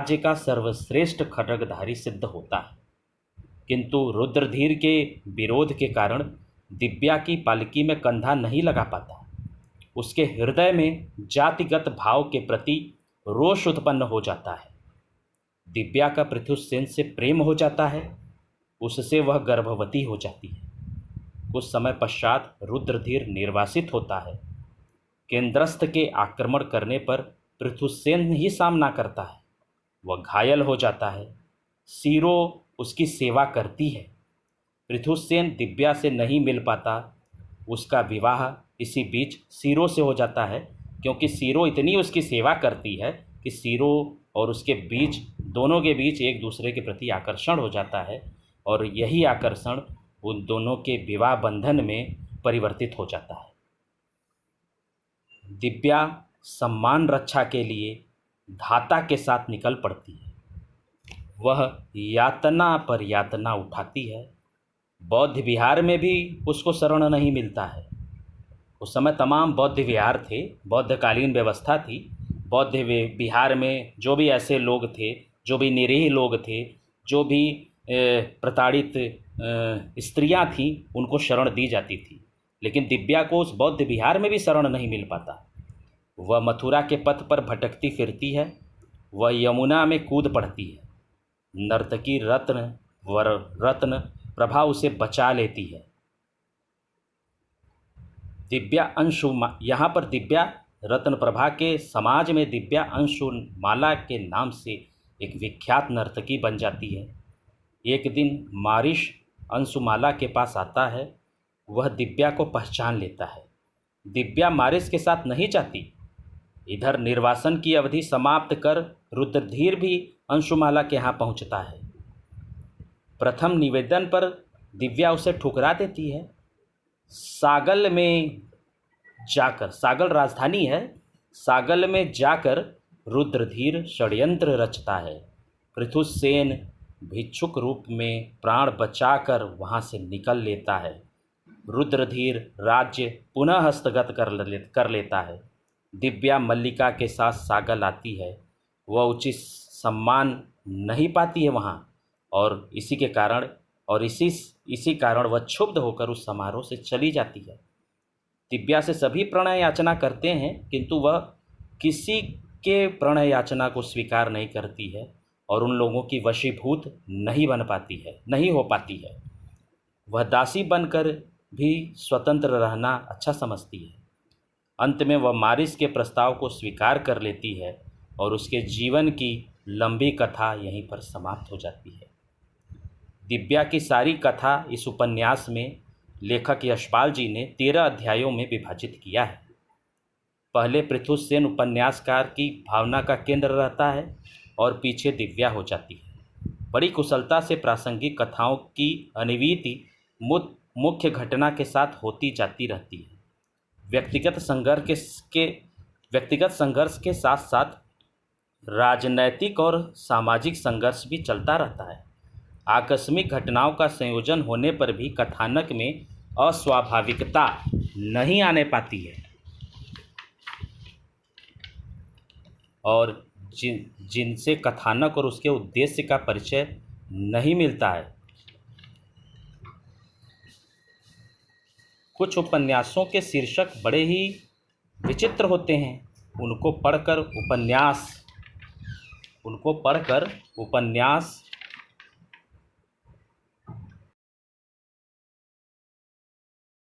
राज्य का सर्वश्रेष्ठ खड्गधारी सिद्ध होता है। किंतु रुद्रधीर के विरोध के कारण दिव्या की पालकी में कंधा नहीं लगा पाता। उसके हृदय में जातिगत भाव के प्रति रोष उत्पन्न हो जाता है। दिव्या का पृथुसेन से प्रेम हो जाता है, उससे वह गर्भवती हो जाती है। कुछ समय पश्चात रुद्रधीर निर्वासित होता है। केंद्रस्थ के आक्रमण करने पर पृथुसेन ही सामना करता है। वह घायल हो जाता है। सीरो उसकी सेवा करती है। पृथुसेन दिव्या से नहीं मिल पाता। उसका विवाह इसी बीच सीरो से हो जाता है, क्योंकि सीरो इतनी उसकी सेवा करती है कि सीरो और उसके बीच, दोनों के बीच एक दूसरे के प्रति आकर्षण हो जाता है, और यही आकर्षण उन दोनों के विवाह बंधन में परिवर्तित हो जाता है। दिव्या सम्मान रक्षा के लिए धाता के साथ निकल पड़ती है। वह यातना पर यातना उठाती है। बौद्ध विहार में भी उसको शरण नहीं मिलता है। उस समय तमाम बौद्ध विहार थे, बौद्धकालीन व्यवस्था थी। बौद्ध विहार में जो भी ऐसे लोग थे, जो भी निरीह लोग थे, जो भी प्रताड़ित स्त्रियां थीं, उनको शरण दी जाती थी। लेकिन दिव्या को उस बौद्ध विहार में भी शरण नहीं मिल पाता। वह मथुरा के पथ पर भटकती फिरती है। वह यमुना में कूद पड़ती है। नर्तकी रत्न प्रभा उसे बचा लेती है। दिव्या यहाँ पर दिव्या रत्न प्रभा के समाज में दिव्या अंशुमाला के नाम से एक विख्यात नर्तकी बन जाती है। एक दिन मारिश अंशुमाला के पास आता है। वह दिव्या को पहचान लेता है। दिव्या मारिश के साथ नहीं जाती। इधर निर्वासन की अवधि समाप्त कर रुद्रधीर भी अंशुमाला के यहाँ पहुँचता है। प्रथम निवेदन पर दिव्या उसे ठुकरा देती है। सागल में जाकर, सागल राजधानी है, सागल में जाकर रुद्रधीर षड्यंत्र रचता है। पृथुसेन भिक्षुक रूप में प्राण बचाकर वहाँ से निकल लेता है। रुद्रधीर राज्य पुनः हस्तगत कर लेता है। दिव्या मल्लिका के साथ सागल आती है। वह उचित सम्मान नहीं पाती है वहाँ, और इसी कारण वह क्षुब्ध होकर उस समारोह से चली जाती है। दिव्या से सभी प्रणय याचना करते हैं, किंतु वह किसी के प्रणय याचना को स्वीकार नहीं करती है और उन लोगों की वशीभूत नहीं हो पाती है। वह दासी बनकर भी स्वतंत्र रहना अच्छा समझती है। अंत में वह मारिस के प्रस्ताव को स्वीकार कर लेती है और उसके जीवन की लंबी कथा यहीं पर समाप्त हो जाती है। दिव्या की सारी कथा इस उपन्यास में लेखक यशपाल जी ने 13 अध्यायों में विभाजित किया है। पहले पृथुसेन उपन्यासकार की भावना का केंद्र रहता है और पीछे दिव्या हो जाती है। बड़ी कुशलता से प्रासंगिक कथाओं की अनिवीति मुख्य घटना के साथ होती जाती रहती है। व्यक्तिगत संघर्ष के साथ साथ राजनैतिक और सामाजिक संघर्ष भी चलता रहता है। आकस्मिक घटनाओं का संयोजन होने पर भी कथानक में अस्वाभाविकता नहीं आने पाती है, और जिनसे कथानक और उसके उद्देश्य का परिचय नहीं मिलता है। कुछ उपन्यासों के शीर्षक बड़े ही विचित्र होते हैं। उनको पढ़कर उपन्यास